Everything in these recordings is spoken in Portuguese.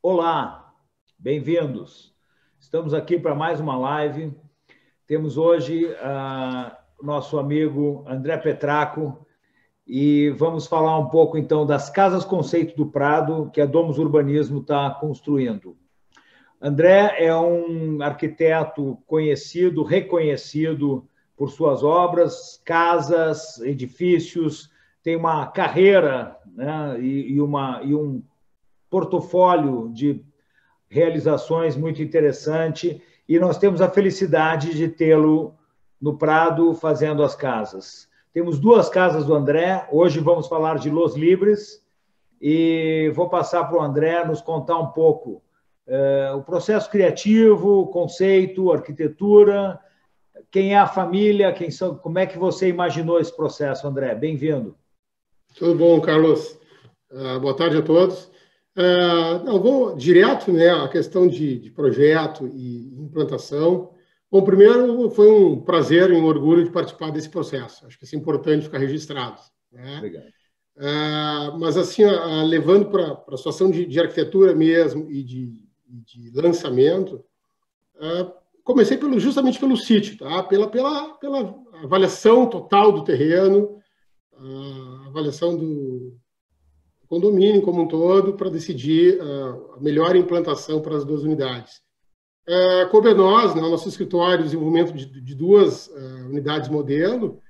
Olá, bem-vindos. Estamos aqui para mais uma live. Temos hoje nosso amigo André Petraco e vamos falar um pouco então das casas conceito do Prado que a Domus Urbanismo está construindo. André é um arquiteto conhecido, reconhecido por suas obras, casas, edifícios, tem uma carreira, né, e um portfólio de realizações muito interessante e nós temos a felicidade de tê-lo no Prado fazendo as casas. Temos duas casas do André, hoje vamos falar de Los Libres e vou passar para o André nos contar um pouco o processo criativo, o conceito, a arquitetura, quem é a família, quem são, como é que você imaginou esse processo, André? Bem-vindo. Tudo bom, Carlos? Boa tarde a todos. Não, vou direto, né, à questão de projeto e implantação. Bom, primeiro, foi um prazer e um orgulho de participar desse processo. Acho que isso é importante ficar registrado, né? Obrigado. Mas, assim, levando para a situação de arquitetura mesmo e de lançamento, comecei justamente pelo sítio, tá? Pela avaliação total do terreno, a avaliação do condomínio como um todo, para decidir a melhor implantação para as duas unidades. Coube a nós, né, nosso escritório, o desenvolvimento de duas unidades modelo,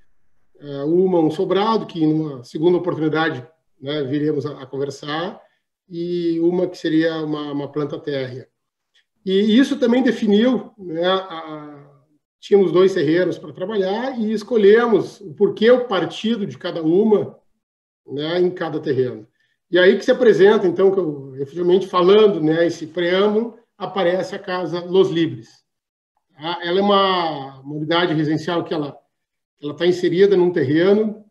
um sobrado, que numa segunda oportunidade, né, viremos a conversar, e uma que seria uma planta térrea. E isso também definiu, né, tínhamos dois terrenos para trabalhar e escolhemos o porquê o partido de cada uma, né, em cada terreno. E aí que se apresenta, então, que eu, efetivamente, falando, né, esse preâmbulo, aparece a casa Los Libres. Ela é uma unidade residencial que ela está inserida num terreno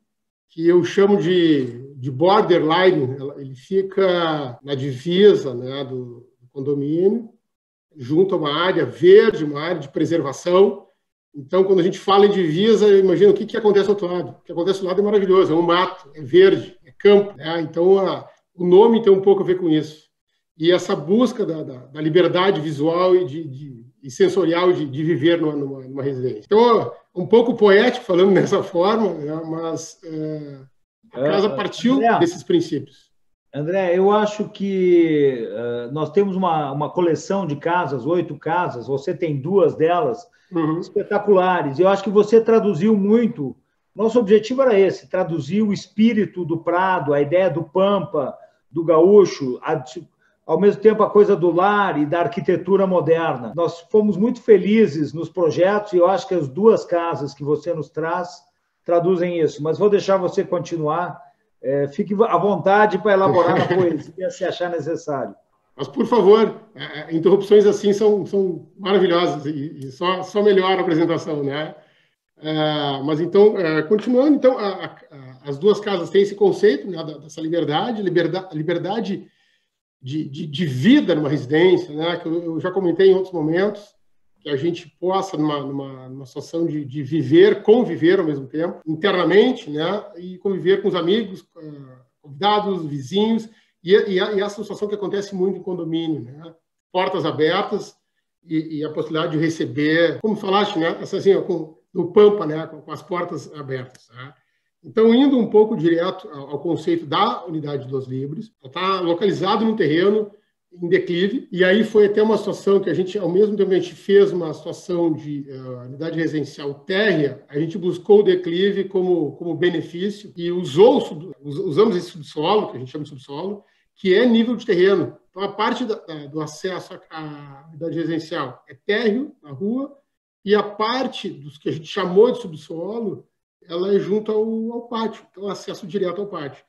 que eu chamo de borderline. Ele fica na divisa, né, do condomínio, junto a uma área verde, uma área de preservação. Então, quando a gente fala em divisa, imagina o que acontece ao outro lado. O que acontece ao lado é maravilhoso, é um mato, é verde, é campo, né? Então, o nome tem um pouco a ver com isso. E essa busca da liberdade visual e sensorial de viver numa residência. Então, um pouco poético falando dessa forma, né? Mas a casa partiu desses princípios. André, eu acho que nós temos uma coleção de casas, 8 casas, você tem 2 delas, espetaculares. Eu acho que você traduziu muito. Nosso objetivo era esse, traduzir o espírito do Prado, a ideia do Pampa, do gaúcho, ao mesmo tempo a coisa do lar e da arquitetura moderna. Nós fomos muito felizes nos projetos e eu acho que as 2 casas que você nos traz traduzem isso. Mas vou deixar você continuar. Fique à vontade para elaborar a poesia se achar necessário. Mas, por favor, interrupções assim são maravilhosas e só melhora a apresentação, né? Mas, então, continuando, então, as 2 casas têm esse conceito, né, dessa liberdade de vida numa residência, né, que eu já comentei em outros momentos, que a gente possa, numa situação de viver, conviver ao mesmo tempo, internamente, né, e conviver com os amigos, convidados, vizinhos, e essa situação que acontece muito em condomínio, né, portas abertas e a possibilidade de receber, como falaste, né, assim, no Pampa, né, com as portas abertas. Tá? Então, indo um pouco direto ao conceito da unidade dos Libres, está localizado num terreno em declive, e aí foi até uma situação que a gente, ao mesmo tempo que a gente fez uma situação de unidade residencial térrea, a gente buscou o declive como benefício e usamos esse subsolo, que a gente chama de subsolo, que é nível de terreno. Então, a parte do acesso à unidade residencial é térreo, na rua, e a parte dos que a gente chamou de subsolo, ela é junto ao pátio, então acesso direto ao pátio.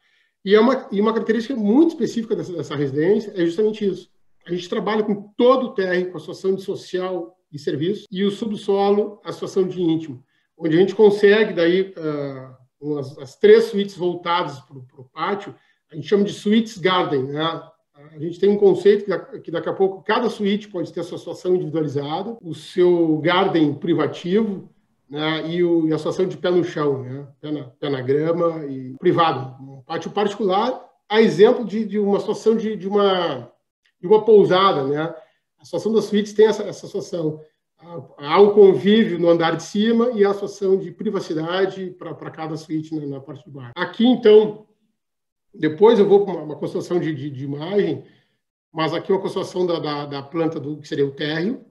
E uma característica muito específica dessa residência é justamente isso. A gente trabalha com todo o térreo, com a situação de social e serviço, e o subsolo, a situação de íntimo, onde a gente consegue, daí, as 3 suítes voltadas para o pátio, a gente chama de suítes garden, né? A gente tem um conceito que daqui a pouco cada suíte pode ter a sua situação individualizada, o seu garden privativo, né, e a situação de pé no chão, né, pé na grama e privado. Um pátio particular, a exemplo de uma situação de uma de uma pousada, né? A situação das suítes tem essa situação. Há um convívio no andar de cima e a situação de privacidade para cada suíte na parte de baixo. Aqui, então, depois eu vou para uma constelação de imagem, mas aqui uma constelação da planta que seria o térreo.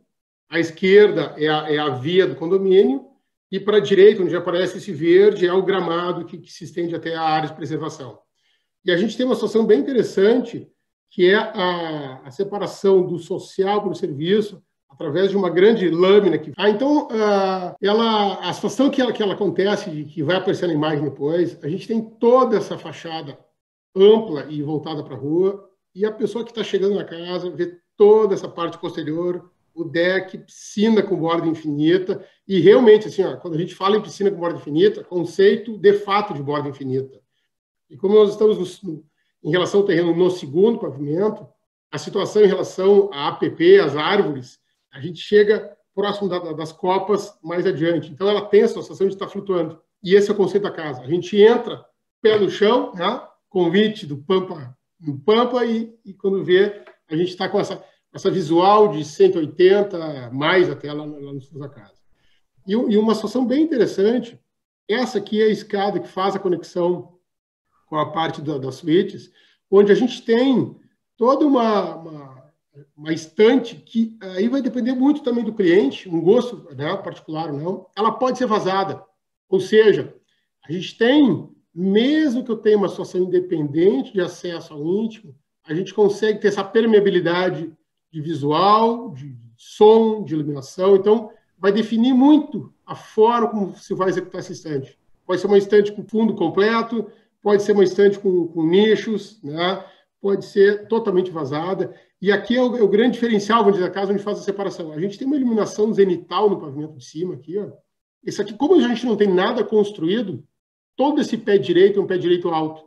À esquerda é a via do condomínio e para a direita, onde aparece esse verde, é o gramado que se estende até a área de preservação. E a gente tem uma situação bem interessante, que é a separação do social para o serviço, através de uma grande lâmina. Então, a situação que ela acontece, que vai aparecer na imagem depois, a gente tem toda essa fachada ampla e voltada para a rua, e a pessoa que está chegando na casa vê toda essa parte posterior, o deck, piscina com borda infinita, e realmente, assim, quando a gente fala em piscina com borda infinita, conceito de fato de borda infinita. E como nós estamos em relação ao terreno no segundo pavimento, a situação em relação à APP, às árvores, a gente chega próximo das copas mais adiante. Então, ela tem essa sensação de estar flutuando. E esse é o conceito da casa. A gente entra, pé no chão, né? Convite do Pampa no Pampa, e quando vê, a gente está com essa visual de 180, mais até lá no fundo da casa. E uma situação bem interessante, essa aqui é a escada que faz a conexão com a parte das suítes, onde a gente tem toda uma estante que aí vai depender muito também do cliente, um gosto, né, particular ou não, ela pode ser vazada. Ou seja, a gente tem, mesmo que eu tenha uma situação independente de acesso ao íntimo, a gente consegue ter essa permeabilidade de visual, de som, de iluminação. Então, vai definir muito a forma como se vai executar essa estante. Pode ser uma estante com fundo completo, pode ser uma estante com nichos, né? Pode ser totalmente vazada. E aqui é o grande diferencial, vamos dizer, da casa onde faz a separação. A gente tem uma iluminação zenital no pavimento de cima aqui, ó. Esse aqui, como a gente não tem nada construído, todo esse pé direito é um pé direito alto.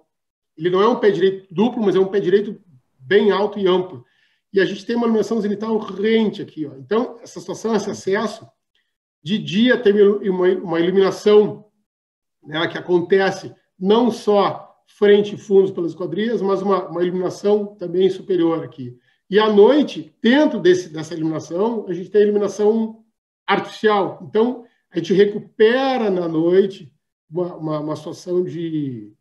Ele não é um pé direito duplo, mas é um pé direito bem alto e amplo. E a gente tem uma iluminação zenital rente aqui, ó. Então, essa situação, esse acesso, de dia tem uma iluminação, né, que acontece não só frente e fundos pelas esquadrias, mas uma iluminação também superior aqui. E à noite, dentro dessa iluminação, a gente tem a iluminação artificial. Então, a gente recupera na noite uma situação de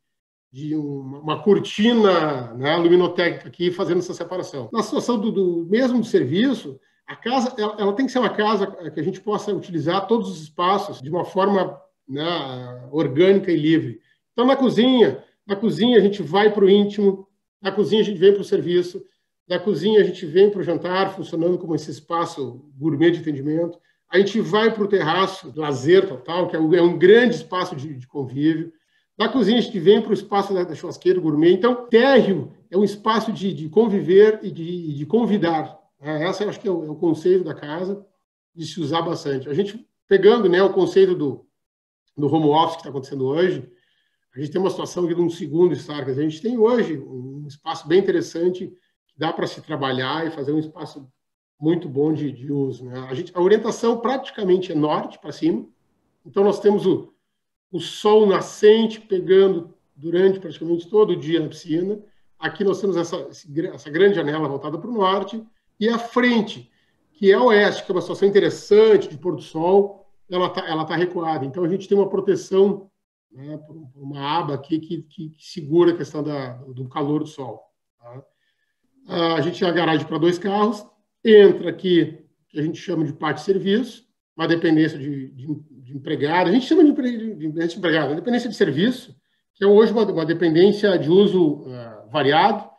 uma cortina, né, luminotécnica aqui, fazendo essa separação. Na situação do mesmo serviço, a casa ela tem que ser uma casa que a gente possa utilizar todos os espaços de uma forma, né, orgânica e livre. Então, na cozinha a gente vai para o íntimo, na cozinha a gente vem para o serviço, na cozinha a gente vem para o jantar, funcionando como esse espaço gourmet de atendimento. A gente vai para o terraço, lazer total, que é um grande espaço de convívio. Na cozinha a gente vem para o espaço da churrasqueira gourmet. Então, térreo é um espaço de conviver e de convidar. Essa eu acho que é o conceito da casa, de se usar bastante. A gente, pegando, né, o conceito do home office que está acontecendo hoje, a gente tem uma situação de um segundo estar. A gente tem hoje um espaço bem interessante que dá para se trabalhar e fazer um espaço muito bom de uso, né? A orientação praticamente é norte para cima. Então, nós temos o sol nascente pegando durante praticamente todo o dia na piscina. Aqui nós temos essa grande janela voltada para o norte. E a frente, que é oeste, que é uma situação interessante de pôr do sol, ela tá recuada. Então, a gente tem uma proteção, né, por uma aba aqui que segura a questão do calor do sol. Tá? A gente tem a garagem para 2 carros. Entra aqui, que a gente chama de parte de serviço, uma dependência de empregado. A gente chama de empregado, dependência de serviço, que é hoje uma dependência de uso variado,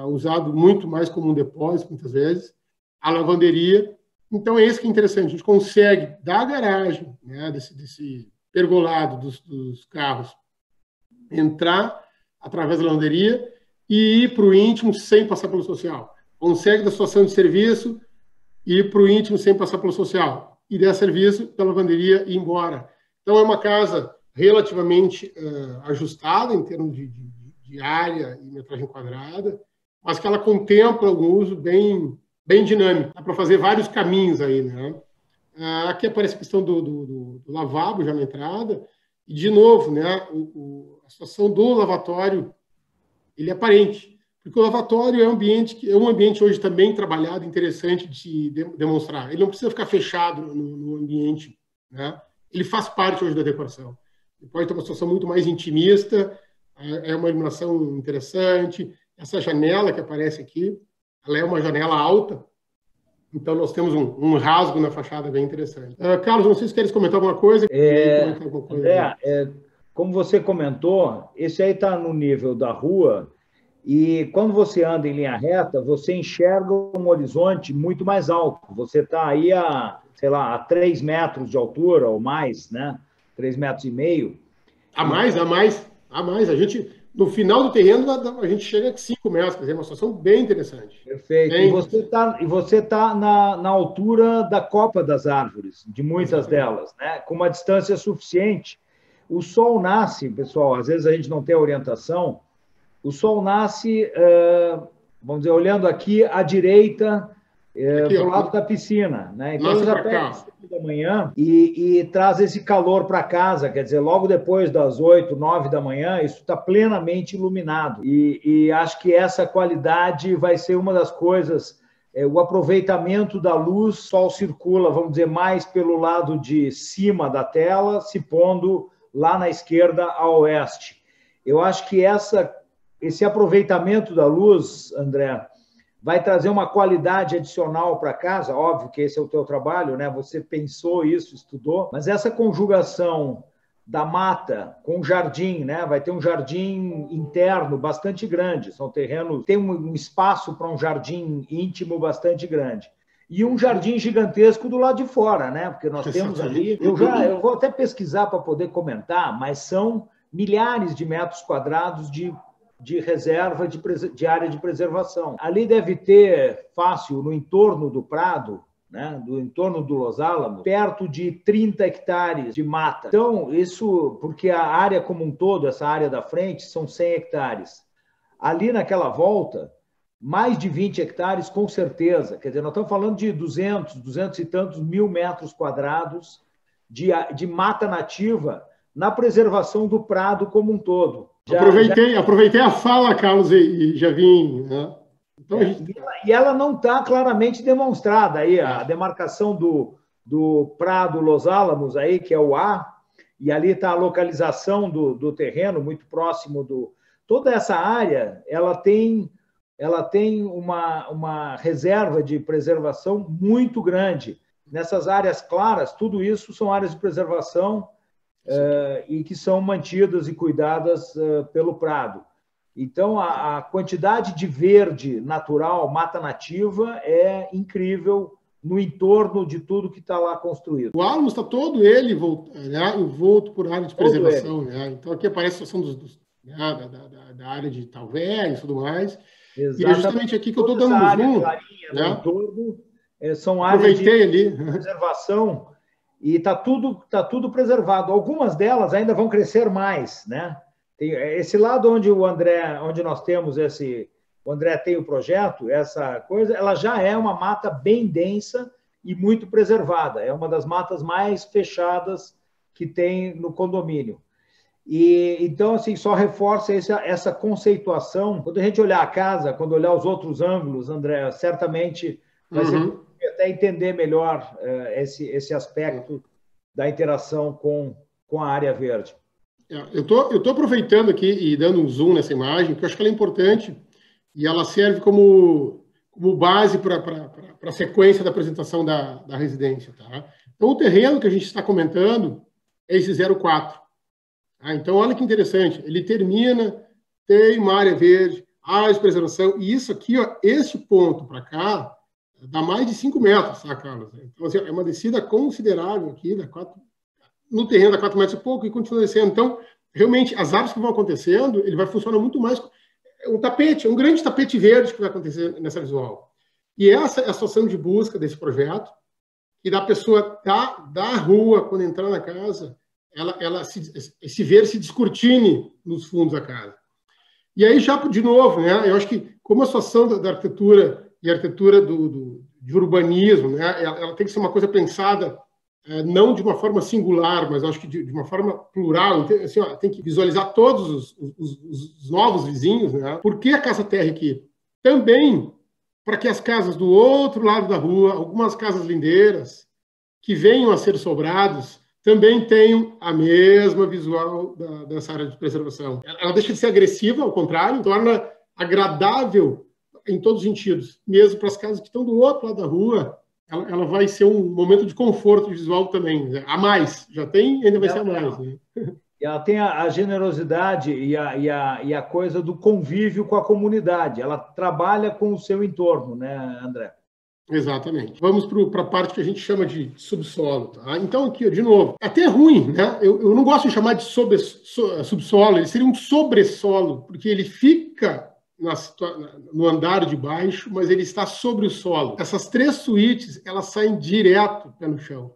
usado muito mais como um depósito, muitas vezes. A lavanderia. Então, é isso que é interessante. A gente consegue, da garagem, né, desse pergolado dos carros, entrar através da lavanderia e ir para o íntimo sem passar pelo social. Consegue da situação de serviço ir para o íntimo sem passar pelo social. E der serviço pela lavanderia e ir embora. Então, é uma casa relativamente ajustada em termos de área e metragem quadrada, mas que ela contempla um uso bem dinâmico. Dá para fazer vários caminhos aí, né? Aqui aparece a questão do lavabo já na entrada. E, de novo, né, a situação do lavatório, ele é aparente. Porque o lavatório é um ambiente hoje também trabalhado, interessante de se demonstrar. Ele não precisa ficar fechado no ambiente, né? Ele faz parte hoje da decoração. Ele pode ter uma situação muito mais intimista, é uma iluminação interessante. Essa janela que aparece aqui, ela é uma janela alta, então nós temos um rasgo na fachada bem interessante. Carlos, não sei se queres comentar alguma coisa. André, como você comentou, esse aí está no nível da rua, e quando você anda em linha reta, você enxerga um horizonte muito mais alto. Você está aí sei lá, a 3 metros de altura ou mais, né? 3,5 metros. A mais. A gente, no final do terreno, a gente chega a 5 metros, quer dizer, é uma situação bem interessante. Perfeito. E você tá na altura da copa das árvores, de muitas delas, né? Com uma distância suficiente. O sol nasce, pessoal, às vezes a gente não tem orientação, o sol nasce, vamos dizer, olhando aqui à direita, do lado da piscina, né? Então ele já pega às 5 da manhã e traz esse calor para casa, quer dizer, logo depois das 8, 9 da manhã, isso está plenamente iluminado. E acho que essa qualidade vai ser uma das coisas, o aproveitamento da luz, o sol circula, vamos dizer, mais pelo lado de cima da tela, se pondo lá na esquerda a oeste. Eu acho que esse aproveitamento da luz, André, vai trazer uma qualidade adicional para casa. Óbvio que esse é o teu trabalho, né? Você pensou isso, estudou, mas essa conjugação da mata com o jardim, né? Vai ter um jardim interno bastante grande, são terrenos, tem um espaço para um jardim íntimo bastante grande. E um jardim gigantesco do lado de fora, né? Porque nós temos ali... Eu vou até pesquisar para poder comentar, mas são milhares de metros quadrados de reserva de área de preservação. Ali deve ter fácil, no entorno do Prado, né, do entorno do Los Alamos, perto de 30 hectares de mata. Então, isso porque a área como um todo, essa área da frente, são 100 hectares. Ali naquela volta, mais de 20 hectares com certeza. Quer dizer, nós estamos falando de 200 e tantos mil metros quadrados de mata nativa na preservação do Prado como um todo. Aproveitei a fala, Carlos, e já vim... Né? Então, e ela não está claramente demonstrada aí, a demarcação do Prado Los Alamos, aí, que é o A, e ali está a localização do terreno, muito próximo do... Toda essa área, ela tem uma reserva de preservação muito grande. Nessas áreas claras, tudo isso são áreas de preservação e que são mantidas e cuidadas pelo Prado. Então, a quantidade de verde natural, mata nativa, é incrível no entorno de tudo que está lá construído. O Alamos está todo ele envolto por área de preservação. Né? Então, aqui aparece a situação da área de Talvez e tudo mais. Exatamente. E é justamente aqui que eu estou dando um zoom. No entorno, são áreas de preservação e está tudo preservado. Algumas delas ainda vão crescer mais, né? Tem esse lado onde nós temos o André tem o projeto, essa coisa, ela já é uma mata bem densa e muito preservada. É uma das matas mais fechadas que tem no condomínio. E então, assim, só reforça essa conceituação. Quando a gente olhar a casa, quando olhar os outros ângulos, André, certamente vai ser até entender melhor esse aspecto da interação com a área verde. Eu tô aproveitando aqui e dando um zoom nessa imagem, porque eu acho que ela é importante e ela serve como base para a sequência da apresentação da residência. Tá? Então, o terreno que a gente está comentando é esse 04. Então, olha que interessante. Ele termina, tem uma área verde, área de preservação, e isso aqui, ó, esse ponto para cá, dá mais de 5 metros, tá, Carlos? Então, assim, é uma descida considerável aqui, no terreno dá 4 metros e pouco, e continua descendo. Então, realmente, as árvores que vão acontecendo, ele vai funcionar muito mais... um grande tapete verde que vai acontecer nessa visual. E essa é a situação de busca desse projeto, e da pessoa da rua, quando entrar na casa, ela se ver, se descortine nos fundos da casa. E aí, já de novo, né, eu acho que, como a situação da arquitetura e a arquitetura de urbanismo, né, ela tem que ser uma coisa pensada não de uma forma singular, mas acho que de uma forma plural. Assim, tem que visualizar todos os novos vizinhos, né? Por que a Casa Terra aqui? Também para que as casas do outro lado da rua, algumas casas lindeiras, que venham a ser sobrados, também tenham a mesma visual dessa área de preservação. Ela deixa de ser agressiva, ao contrário, torna agradável em todos os sentidos. Mesmo para as casas que estão do outro lado da rua, ela vai ser um momento de conforto visual também. A mais, já tem, ainda vai ser a mais. Né? E ela tem a generosidade e a coisa do convívio com a comunidade. Ela trabalha com o seu entorno, né, André? Exatamente. Vamos para a parte que a gente chama de subsolo. Tá? Então, aqui, de novo, até é ruim, né? Eu não gosto de chamar de subsolo, ele seria um sobressolo, porque ele fica no andar de baixo, mas ele está sobre o solo. Essas 3 suítes, elas saem direto pé no chão.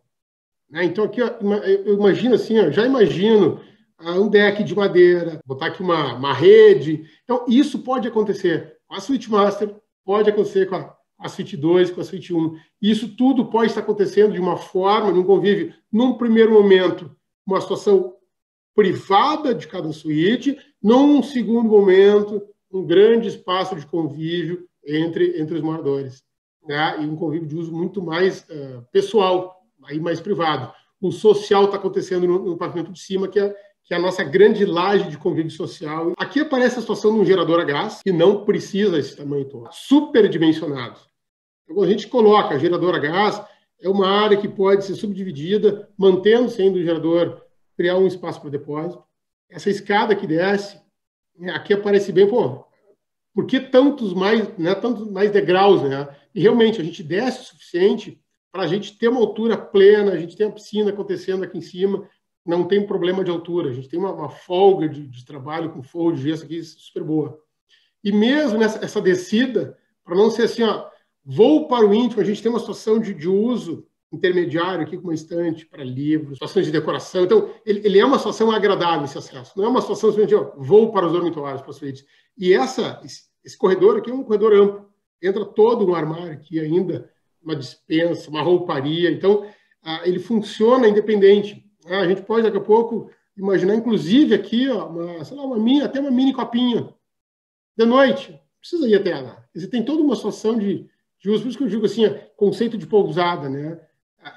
Né? Então, aqui, eu imagino assim, já imagino um deck de madeira, botar aqui uma rede. Então, isso pode acontecer com a Suite Master, pode acontecer com a Suite 2, com a Suite 1. Isso tudo pode estar acontecendo de uma forma, num convívio, num primeiro momento, uma situação privada de cada suíte, num segundo momento, um grande espaço de convívio entre os moradores. Né? E um convívio de uso muito mais pessoal, aí mais privado. O social está acontecendo no pavimento de cima, que é a nossa grande laje de convívio social. Aqui aparece a situação de um gerador a gás, que não precisa esse tamanho todo, superdimensionado. Então, quando a gente coloca gerador a gás, é uma área que pode ser subdividida, mantendo-se ainda o gerador, criar um espaço para depósito. Essa escada que desce, aqui aparece bem, por que tantos mais degraus, né? E realmente, a gente desce o suficiente para a gente ter uma altura plena, a gente tem a piscina acontecendo aqui em cima, não tem problema de altura, a gente tem uma folga de trabalho com forro de gesso aqui super boa. E mesmo nessa descida, para não ser assim, voo para o íntimo, a gente tem uma situação de uso intermediário aqui com uma estante para livros, situações de decoração. Então, ele é uma situação agradável, esse acesso. Não é uma situação simplesmente, voo para os dormitórios, para as suítes. E esse corredor aqui é um corredor amplo. Entra todo um armário aqui ainda, uma despensa, uma rouparia. Então, ele funciona independente. A gente pode, daqui a pouco, imaginar, inclusive, aqui, até uma mini copinha. De noite, não precisa ir até lá. Você tem toda uma situação de uso. Por isso que eu digo assim, conceito de pousada, né?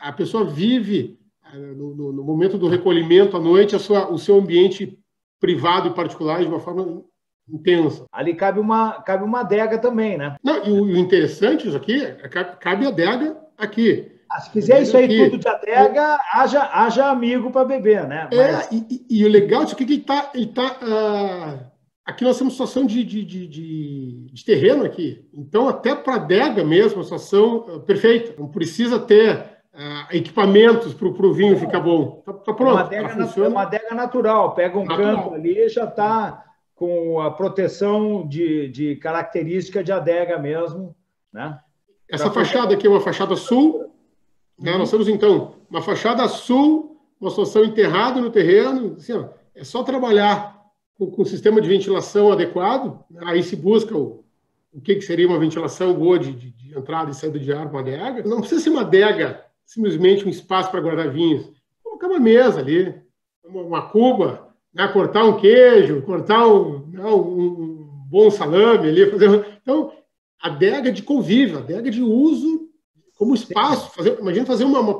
A pessoa vive, no momento do recolhimento à noite, o seu ambiente privado e particular de uma forma intensa. Ali cabe uma adega também, né? Não, e o interessante isso aqui, cabe a adega aqui. Se fizer isso aí aqui, tudo de adega, haja amigo para beber, né? Mas... E o legal disso aqui é que ele tá aqui nós temos situação de terreno aqui. Então, até para adega mesmo, a situação perfeita. Não precisa ter equipamentos para o vinho ficar bom. Tá pronto. É uma adega natural. Pega um canto ali e já está com a proteção de característica de adega mesmo. Né? Essa fachada aqui é uma fachada sul. Né? Nós temos, então, uma fachada sul, uma situação enterrada no terreno. Assim, é só trabalhar com o sistema de ventilação adequado. Aí se busca o que seria uma ventilação boa de entrada e saída de ar com a adega. Não precisa ser uma adega, simplesmente um espaço para guardar vinhos. Colocar uma mesa ali, uma cuba, né? Cortar um queijo, cortar um bom salame ali. Então, adega de convívio, adega de uso como espaço. Imagina fazer um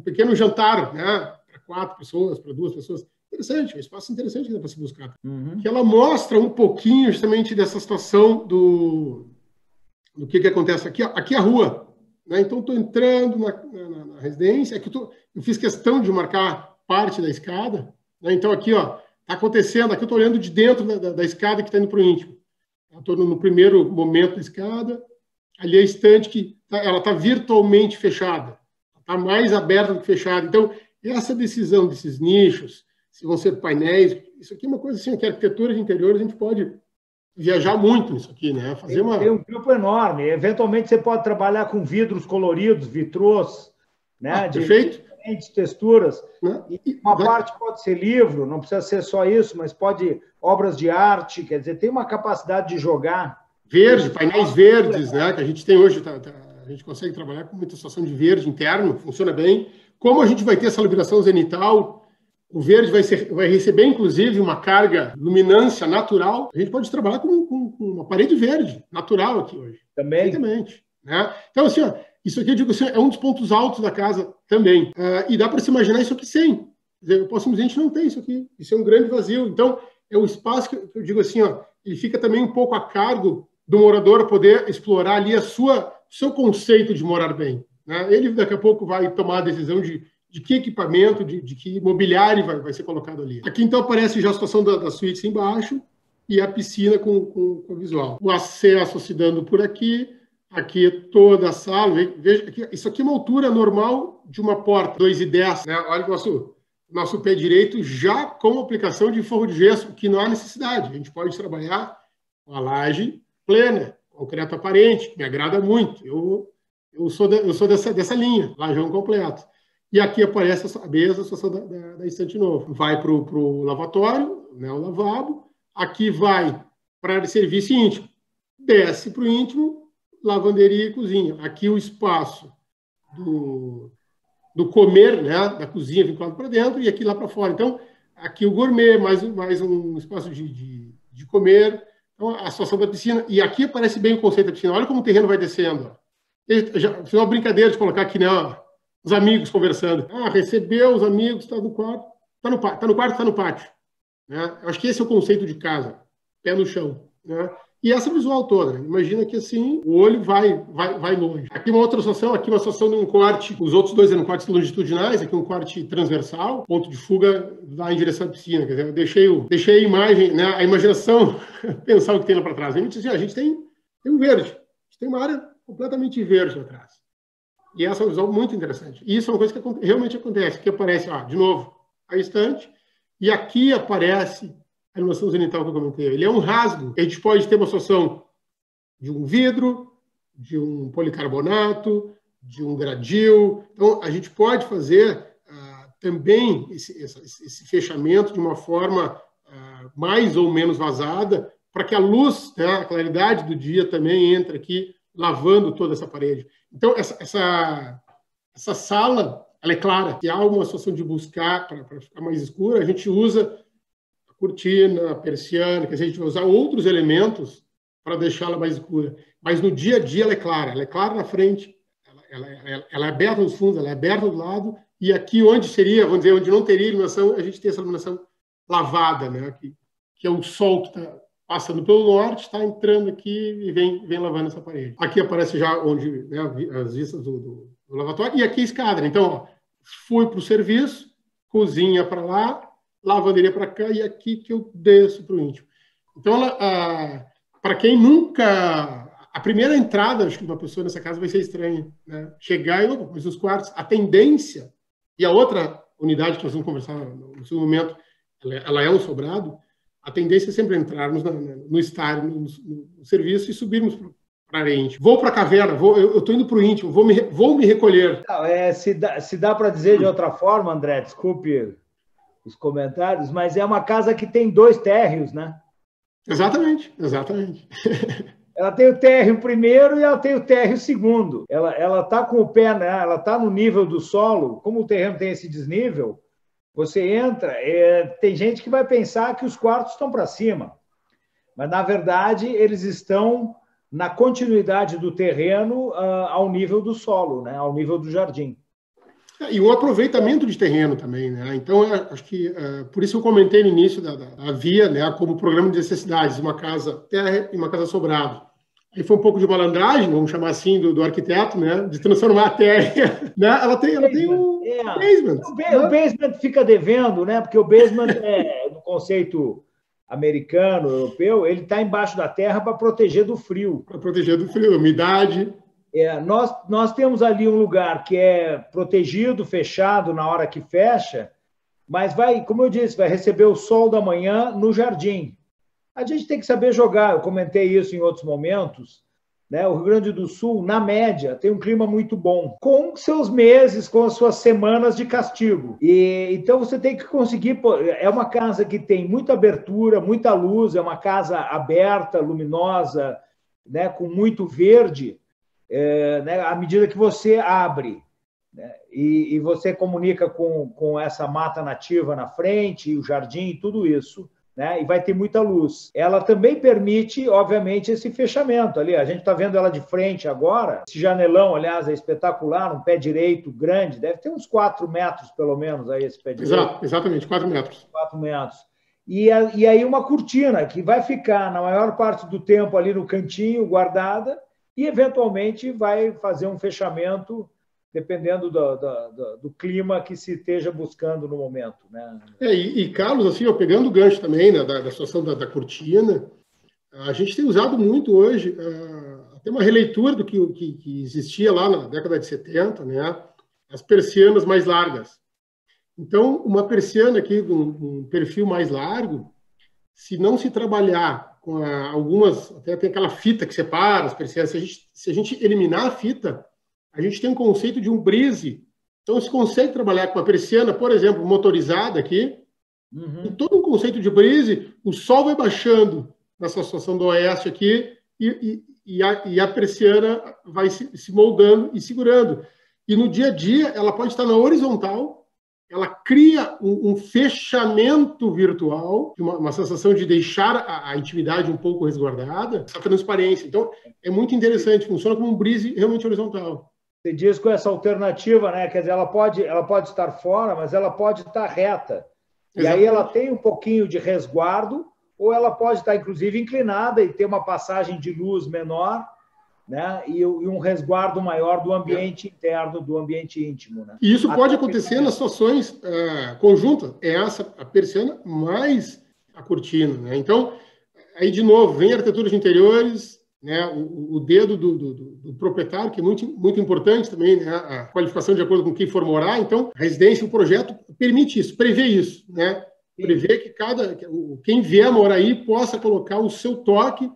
pequeno jantar, né? Para 4 pessoas, para 2 pessoas. Interessante, um espaço interessante que dá para se buscar. Que ela mostra um pouquinho justamente dessa situação do que acontece aqui. Aqui é a rua. Né? Então, estou entrando na residência. Aqui eu fiz questão de marcar parte da escada. Né? Então, aqui está acontecendo. Aqui eu estou olhando de dentro da escada que está indo para o íntimo. Estou no primeiro momento da escada. Ali é a estante que ela está virtualmente fechada. Está mais aberta do que fechada. Então, essa decisão desses nichos, se vão ser painéis, isso aqui é uma coisa assim, que a arquitetura de interiores a gente pode viajar muito nisso aqui, né? Tem um grupo enorme. Eventualmente você pode trabalhar com vidros coloridos, vitrôs, né? De diferentes texturas. Né? E uma parte pode ser livro, não precisa ser só isso, mas pode obras de arte, quer dizer, tem uma capacidade de jogar. Painéis verdes, né? Que a gente tem hoje, a gente consegue trabalhar com muita situação de verde interno, funciona bem. como a gente vai ter essa iluminação zenital, o verde vai receber, inclusive, uma carga, luminância natural, a gente pode trabalhar com uma parede verde, natural aqui hoje. Também. Perfeitamente. Né? Então, assim, ó, isso aqui, eu digo assim, é um dos pontos altos da casa também. E dá para se imaginar isso aqui sem. Eu posso simplesmente não ter isso aqui. Isso é um grande vazio. Então, é um espaço que eu digo assim, ó, ele fica também um pouco a cargo do morador poder explorar ali seu conceito de morar bem. Né? Ele, daqui a pouco, vai tomar a decisão de que equipamento, de que mobiliário vai ser colocado ali. Aqui, então, aparece já a situação da suíte embaixo e a piscina com visual. O acesso se dando por aqui. Aqui toda a sala. Veja, isso aqui é uma altura normal de uma porta, 2,10. Né? Olha o nosso pé direito já com aplicação de forro de gesso, que não há necessidade. A gente pode trabalhar com a laje plena, concreto aparente, que me agrada muito. Eu sou dessa linha, lajão completo. E aqui aparece a mesa, a situação da estante novo. Vai para o lavatório, né, o lavabo. Aqui vai para a área de serviço íntimo. Desce para o íntimo, lavanderia e cozinha. Aqui o espaço do comer, né, da cozinha vinculado para dentro, e aqui lá para fora. Então, aqui o gourmet, mais um espaço de comer. Então, a situação da piscina. E aqui aparece bem o conceito da piscina. Olha como o terreno vai descendo. Fiz uma brincadeira de colocar aqui, né, os amigos conversando. Recebeu os amigos, está no quarto. Está no quarto, está no pátio. Né? Eu acho que esse é o conceito de casa. Pé no chão. Né? E essa visual toda, né? Imagina que assim o olho vai longe. Aqui uma outra situação, aqui uma situação de um corte, os outros dois eram cortes longitudinais, aqui um corte transversal, ponto de fuga lá em direção à piscina. Quer dizer, eu deixei a imagem, né, a imaginação pensar o que tem lá para trás. A gente tem um verde, a gente tem uma área completamente verde lá atrás. E essa é uma visão muito interessante. E isso é uma coisa que realmente acontece, que aparece, de novo, a estante, e aqui aparece a iluminação zenital que eu comentei. Ele é um rasgo. A gente pode ter uma situação de um vidro, de um policarbonato, de um gradil. Então, a gente pode fazer também esse fechamento de uma forma mais ou menos vazada, para que a luz, né, a claridade do dia também entre aqui, lavando toda essa parede. Então, essa sala, ela é clara. Se há uma situação de buscar para ficar mais escura, a gente usa cortina, a persiana, que a gente vai usar outros elementos para deixá-la mais escura. Mas no dia a dia ela é clara na frente, ela é aberta nos fundos, ela é aberta do lado, e aqui onde seria, vamos dizer, onde não teria iluminação, a gente tem essa iluminação lavada, né? Que é o sol que está passando pelo norte, está entrando aqui e vem lavando essa parede. Aqui aparece já onde, né, as vistas do lavatório, e aqui a escada. Então, fui para o serviço, cozinha para lá, lavanderia para cá, e aqui que eu desço para o íntimo. Então, para quem nunca... A primeira entrada, acho que uma pessoa nessa casa vai ser estranha. Né? Chegar e, mas os quartos, a tendência... E a outra unidade que nós vamos conversar no segundo momento, ela é um sobrado, a tendência é sempre entrarmos no estádio, no serviço, e subirmos para a área íntima. Vou para a caverna, eu estou indo para o íntimo, vou me recolher. Não, se dá para dizer de outra forma, André, desculpe os comentários, mas é uma casa que tem 2 térreos, né? Exatamente. Ela tem o térreo primeiro e ela tem o térreo segundo. Ela está com o pé, né? Ela está no nível do solo. Como o terreno tem esse desnível, você entra, tem gente que vai pensar que os quartos estão para cima, mas, na verdade, eles estão na continuidade do terreno ao nível do solo, né? Ao nível do jardim. E um aproveitamento de terreno também, né? Então, acho que por isso eu comentei no início da Via, né, como programa de necessidades, uma casa terra e uma casa sobrado. Aí foi um pouco de malandragem, vamos chamar assim, do arquiteto, né, de transformar a terra. Né? Ela tem um basement. O basement fica devendo, né? Porque o basement no conceito americano, europeu, ele está embaixo da terra para proteger do frio. Para proteger do frio, umidade. Nós temos ali um lugar que é protegido, fechado na hora que fecha, mas como eu disse, vai receber o sol da manhã no jardim. A gente tem que saber jogar, eu comentei isso em outros momentos, né? O Rio Grande do Sul, na média, tem um clima muito bom, com seus meses, com as suas semanas de castigo. Então você tem que conseguir... É uma casa que tem muita abertura, muita luz, é uma casa aberta, luminosa, né? Com muito verde, né, à medida que você abre. né? E você comunica com essa mata nativa na frente, e o jardim, e tudo isso, né? E vai ter muita luz. Ela também permite, obviamente, esse fechamento ali. A gente está vendo ela de frente agora. Esse janelão, aliás, é espetacular, um pé direito grande, deve ter uns 4 metros, pelo menos, aí esse pé direito. Exatamente, 4 metros. 4 metros. E aí uma cortina que vai ficar, na maior parte do tempo, ali no cantinho, guardada, e, eventualmente, vai fazer um fechamento dependendo do clima que se esteja buscando no momento, né? Carlos, assim, pegando o gancho também, né, da situação da cortina, a gente tem usado muito hoje, até uma releitura do que existia lá na década de 70, né, as persianas mais largas. Então, uma persiana aqui com um perfil mais largo, se não se trabalhar com algumas, até tem aquela fita que separa as persianas, se a gente eliminar a fita, a gente tem um conceito de um brise. Então, se consegue trabalhar com uma persiana, por exemplo, motorizada aqui, em todo um conceito de brise, o sol vai baixando nessa situação do oeste aqui e a persiana vai se moldando e segurando. E no dia a dia, ela pode estar na horizontal, ela cria um fechamento virtual, uma sensação de deixar a intimidade um pouco resguardada, essa transparência. Então, é muito interessante, funciona como um brise realmente horizontal. Você diz com essa alternativa, né? Quer dizer, ela pode estar fora, mas ela pode estar reta. E exatamente. Aí ela tem um pouquinho de resguardo, ou ela pode estar, inclusive, inclinada e ter uma passagem de luz menor, né? E um resguardo maior do ambiente interno, do ambiente íntimo, né? E isso pode acontecer nas situações conjuntas. É a persiana mais a cortina, né? Então, aí, de novo, vem a arquitetura de interiores, né, o dedo do proprietário, que é muito, muito importante também, né, a qualificação de acordo com quem for morar. Então, a residência, o projeto permite isso, prevê isso, né? Prevê que quem vier morar aí possa colocar o seu toque,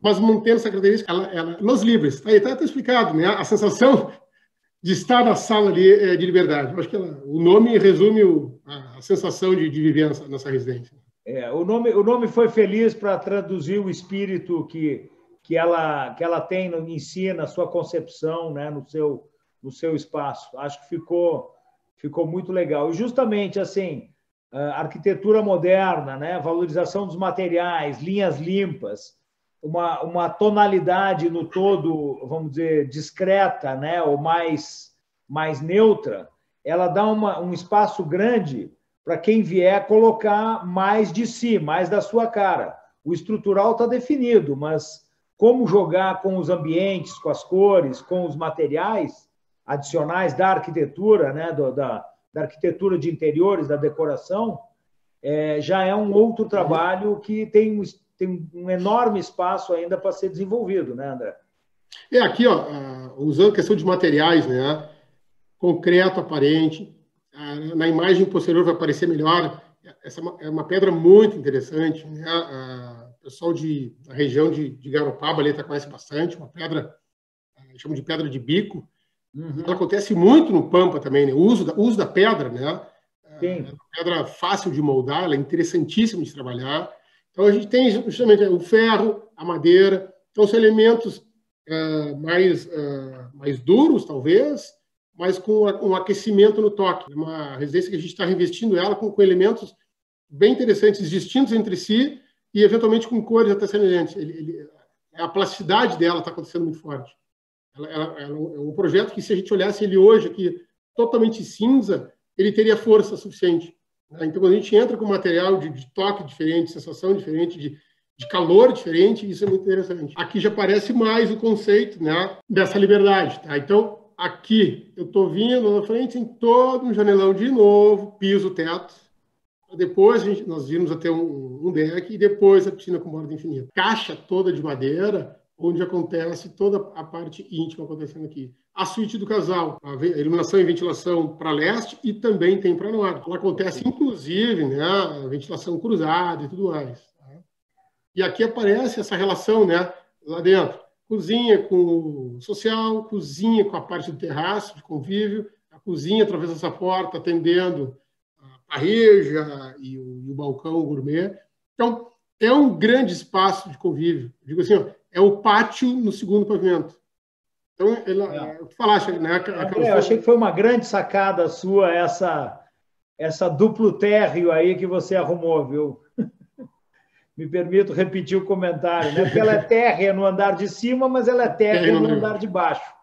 mas mantendo essa característica, ela nos livres. Aí está explicado, né? A sensação de estar na sala ali de liberdade. Eu acho que o nome resume a sensação de viver nessa residência. O nome foi feliz para traduzir o espírito que ela tem em si, na sua concepção, né, no seu espaço. Acho que ficou muito legal. E justamente assim, arquitetura moderna, né, valorização dos materiais, linhas limpas, uma tonalidade no todo, vamos dizer, discreta, né, ou mais neutra, ela dá um espaço grande para quem vier colocar mais de si, mais da sua cara. O estrutural está definido, mas como jogar com os ambientes, com as cores, com os materiais adicionais da arquitetura, né, da arquitetura de interiores, da decoração, já é um outro trabalho que tem um enorme espaço ainda para ser desenvolvido, né, André? Aqui, usando a questão de materiais, né, concreto aparente, na imagem posterior vai aparecer melhor. Essa é uma pedra muito interessante, né? O pessoal da região de Garopaba ali conhece bastante, uma pedra, chamam de pedra de bico. Ela acontece muito no Pampa também, né? O uso da pedra, né? É uma pedra fácil de moldar, ela é interessantíssima de trabalhar. Então, a gente tem justamente o ferro, a madeira, então são elementos mais duros, talvez, mas com um aquecimento no toque. É uma residência que a gente está revestindo ela com elementos bem interessantes, distintos entre si e, eventualmente, com cores até semelhantes. A plasticidade dela está acontecendo muito forte. Ela é um projeto que, se a gente olhasse ele hoje aqui totalmente cinza, ele teria força suficiente. Então, quando a gente entra com material de toque diferente, sensação diferente, de calor diferente, isso é muito interessante. Aqui já aparece mais o conceito, né, dessa liberdade. Tá? Então, aqui eu estou vindo na frente, em todo um janelão de novo, piso, teto. Depois nós vimos até um deck e depois a piscina com borda infinita. Caixa toda de madeira, onde acontece toda a parte íntima acontecendo aqui. A suíte do casal, a iluminação e ventilação para leste e também tem para norte. Ela acontece, inclusive, né, a ventilação cruzada e tudo mais. Tá? E aqui aparece essa relação, né, lá dentro. Cozinha com o social, cozinha com a parte do terraço, de convívio, a cozinha através dessa porta, atendendo a parreja e o balcão gourmet. Então, é um grande espaço de convívio. Digo assim, é o pátio no segundo pavimento. Então, tu falaste, né? André, eu achei que foi uma grande sacada sua essa duplo térreo aí que você arrumou, viu? Me permito repetir o comentário, né? Porque ela é térrea no andar de cima, mas ela é térrea no andar de baixo,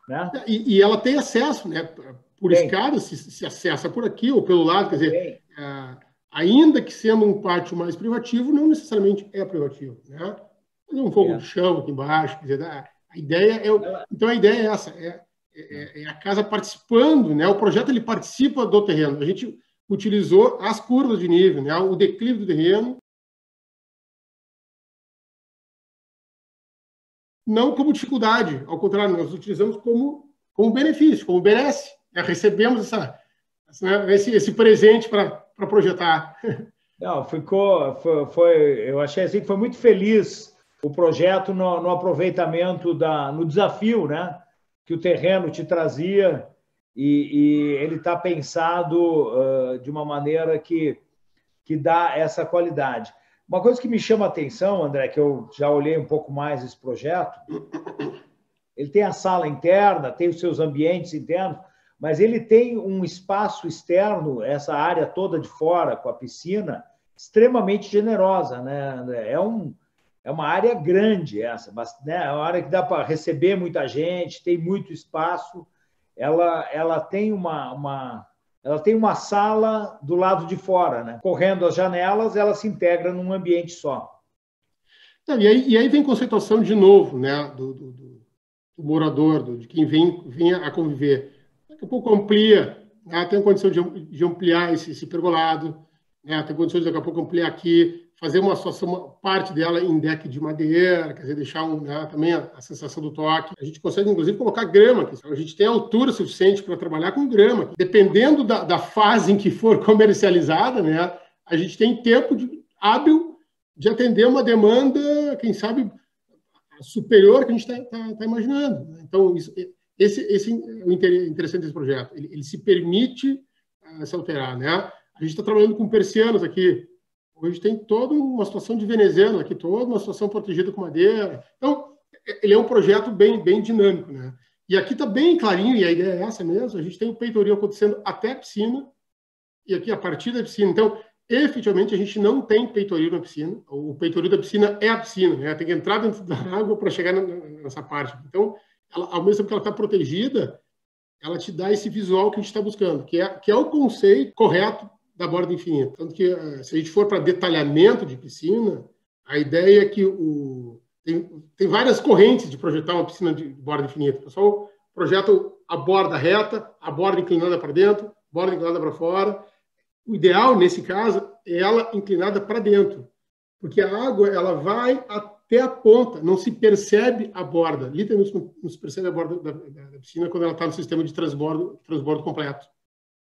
né? E ela tem acesso, né? Por escada, se acessa por aqui ou pelo lado, quer dizer, ainda que sendo um pátio mais privativo, não necessariamente é privativo, né? Tem um fogo de chão aqui embaixo, quer dizer, a ideia então a ideia é essa, é a casa participando, né? O projeto ele participa do terreno. A gente utilizou as curvas de nível, né? O declive do terreno, não como dificuldade, ao contrário, nós utilizamos como benefício, como benesse. Recebemos esse presente para projetar. Não, eu achei assim que foi muito feliz o projeto no aproveitamento no desafio, né, que o terreno te trazia, e ele está pensado de uma maneira que dá essa qualidade. Uma coisa que me chama a atenção, André, que eu já olhei um pouco mais esse projeto, ele tem a sala interna, tem os seus ambientes internos, mas ele tem um espaço externo, essa área toda de fora, com a piscina, extremamente generosa, né, André? É uma área grande essa, né? É uma área que dá para receber muita gente, tem muito espaço. Ela tem ela tem uma sala do lado de fora, né? Correndo as janelas, ela se integra num ambiente só. E aí vem conceituação de novo, né, do morador, de quem vem a conviver. Daqui a pouco amplia, né, tem condição de ampliar esse pergolado, né, tem condições de daqui a pouco ampliar aqui, fazer uma situação, parte dela em deck de madeira, quer dizer, deixar também a sensação do toque. A gente consegue, inclusive, colocar grama aqui. A gente tem altura suficiente para trabalhar com grama. Dependendo da fase em que for comercializada, né, a gente tem tempo hábil de atender uma demanda, quem sabe, superior que a gente está imaginando. Então, esse é o interessante desse projeto. Ele se permite se alterar, né? A gente está trabalhando com persianas aqui. Hoje tem toda uma situação de veneziano aqui, toda uma situação protegida com madeira. Então, ele é um projeto bem dinâmico, né? E aqui está bem clarinho, e a ideia é essa mesmo, a gente tem o peitoril acontecendo até a piscina, e aqui a partir da piscina. Então, efetivamente, a gente não tem peitoril na piscina. O peitoril da piscina é a piscina, né? Tem que entrar dentro da água para chegar nessa parte. Então, ao mesmo tempo que ela está protegida, ela te dá esse visual que a gente está buscando, que é o conceito correto da borda infinita. Tanto que, se a gente for para detalhamento de piscina, a ideia é que tem várias correntes de projetar uma piscina de borda infinita. O pessoal projeta a borda reta, a borda inclinada para dentro, borda inclinada para fora. O ideal, nesse caso, é ela inclinada para dentro, porque a água ela vai até a ponta, não se percebe a borda, literalmente não se percebe a borda da piscina quando ela está no sistema de transbordo completo.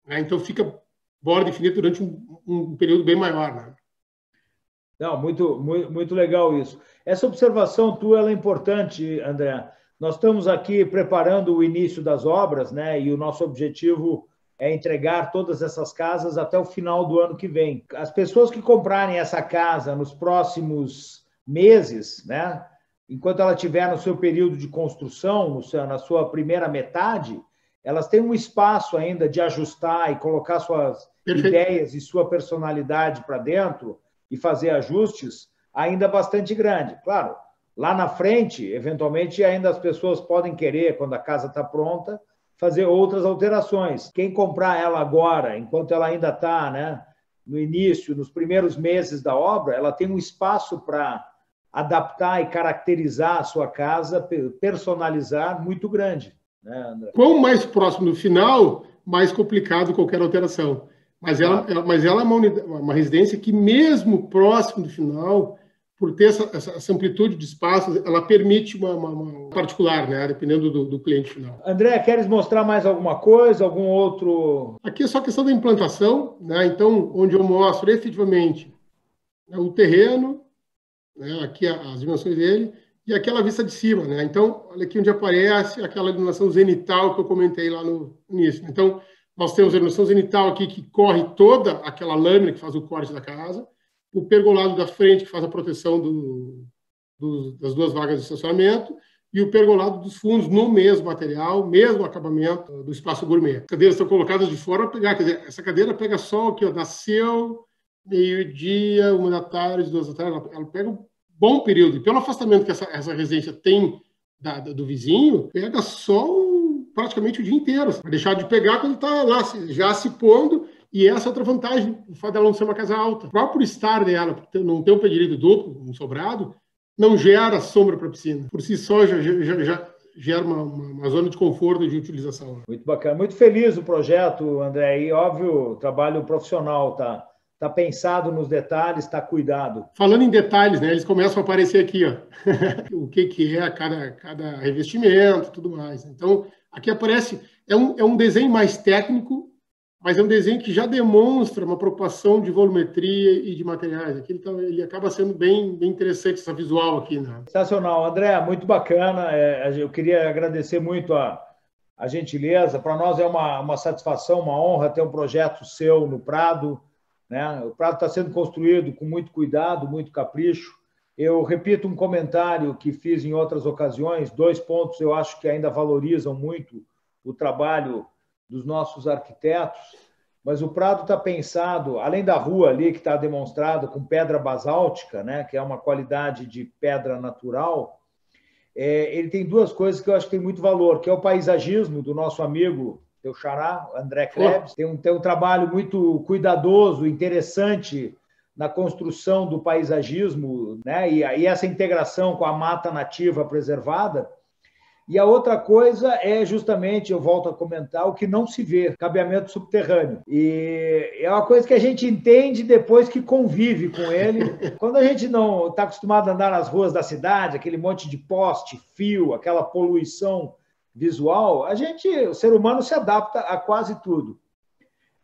Então, fica borda infinita durante um período bem maior. Né? Não, muito legal isso. Essa observação tua ela é importante, André. Nós estamos aqui preparando o início das obras, né? E o nosso objetivo é entregar todas essas casas até o final do ano que vem. As pessoas que comprarem essa casa nos próximos meses, né, enquanto ela estiver no seu período de construção, na sua primeira metade, elas têm um espaço ainda de ajustar e colocar suas ideias e sua personalidade para dentro e fazer ajustes ainda bastante grande. Claro, lá na frente, eventualmente, ainda as pessoas podem querer, quando a casa está pronta, fazer outras alterações. Quem comprar ela agora, enquanto ela ainda está, né, no início, nos primeiros meses da obra, ela tem um espaço para adaptar e caracterizar a sua casa, personalizar, muito grande. Né, André? Quanto mais próximo do final, mais complicado qualquer alteração. Mas ela é uma residência que, mesmo próximo do final, por ter essa amplitude de espaços, ela permite uma particular, né? Dependendo do cliente final. André, queres mostrar mais alguma coisa, algum outro? Aqui é só questão da implantação, né? Então, onde eu mostro efetivamente, né, o terreno, né, aqui as dimensões dele, e aquela vista de cima, né? Então, olha aqui onde aparece aquela iluminação zenital que eu comentei lá no início. Então, nós temos a iluminação zenital aqui que corre toda aquela lâmina que faz o corte da casa, o pergolado da frente que faz a proteção das duas vagas de estacionamento, e o pergolado dos fundos no mesmo material, mesmo acabamento do espaço gourmet. As cadeiras estão colocadas de fora para pegar, quer dizer, essa cadeira pega sol aqui, ó, nasceu meio-dia, 1 da tarde, 2 da tarde, ela pega um bom período. E pelo afastamento que essa residência tem do vizinho, pega sol praticamente o dia inteiro. Vai deixar de pegar quando está lá já se pondo. E essa é outra vantagem, o fato dela não ser uma casa alta. O próprio estar dela, não ter um pedido duplo, um sobrado, não gera sombra para a piscina. Por si só, já gera uma zona de conforto de utilização. Muito bacana. Muito feliz o projeto, André. E, óbvio, o trabalho profissional tá pensado nos detalhes, está cuidado. Falando em detalhes, né, eles começam a aparecer aqui, ó, o que é cada revestimento, tudo mais. Então, aqui aparece, é um desenho mais técnico, mas é um desenho que já demonstra uma preocupação de volumetria e de materiais. Aqui ele acaba sendo bem interessante, essa visual aqui, né? Sensacional. André, muito bacana. Eu queria agradecer muito a gentileza. Para nós é uma satisfação, uma honra ter um projeto seu no Prado, né? O Prado está sendo construído com muito cuidado, muito capricho. Eu repito um comentário que fiz em outras ocasiões, 2 pontos eu acho que ainda valorizam muito o trabalho dos nossos arquitetos, mas o Prado está pensado, além da rua ali que está demonstrado com pedra basáltica, né, que é uma qualidade de pedra natural, ele tem 2 coisas que eu acho que tem muito valor, que é o paisagismo do nosso amigo, teu xará, André Krebs, tem um trabalho muito cuidadoso, interessante na construção do paisagismo, né, e essa integração com a mata nativa preservada. E a outra coisa é justamente, eu volto a comentar, o que não se vê, cabeamento subterrâneo. E é uma coisa que a gente entende depois que convive com ele. Quando a gente não está acostumado a andar nas ruas da cidade, aquele monte de poste, fio, aquela poluição visual, o ser humano se adapta a quase tudo.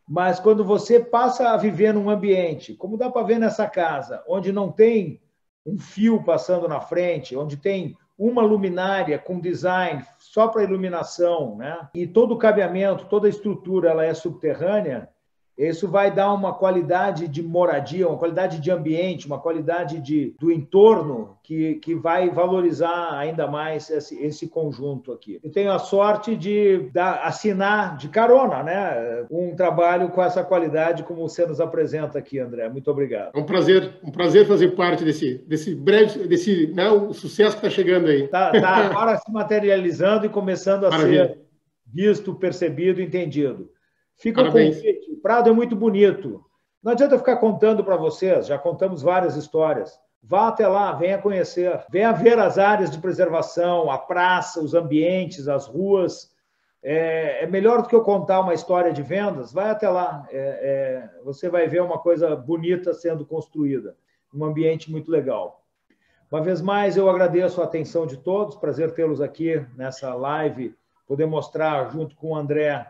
Mas quando você passa a viver num ambiente, como dá para ver nessa casa, onde não tem um fio passando na frente, onde tem uma luminária com design só para iluminação, né? E todo o cabeamento, toda a estrutura ela é subterrânea, isso vai dar uma qualidade de moradia, uma qualidade de ambiente, uma qualidade do entorno que vai valorizar ainda mais esse conjunto aqui. Eu tenho a sorte de assinar de carona, né, um trabalho com essa qualidade como você nos apresenta aqui, André. Muito obrigado. É um prazer fazer parte desse breve, né, o sucesso que está chegando aí. Tá agora se materializando e começando a ser visto, percebido, entendido. Fica o convite. O Prado é muito bonito. Não adianta ficar contando para vocês, já contamos várias histórias. Vá até lá, venha conhecer. Venha ver as áreas de preservação, a praça, os ambientes, as ruas. É melhor do que eu contar uma história de vendas. Vai até lá. Você vai ver uma coisa bonita sendo construída. Um ambiente muito legal. Uma vez mais, eu agradeço a atenção de todos. Prazer tê-los aqui nessa live. Poder mostrar, junto com o André,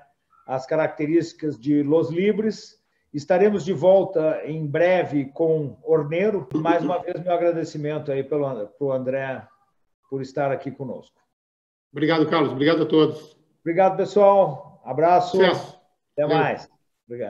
as características de Los Libres. Estaremos de volta em breve com Orneiro. Mais uma vez, meu agradecimento aí para o André por estar aqui conosco. Obrigado, Carlos. Obrigado a todos. Obrigado, pessoal. Abraço. Sucesso. Até mais. Obrigado.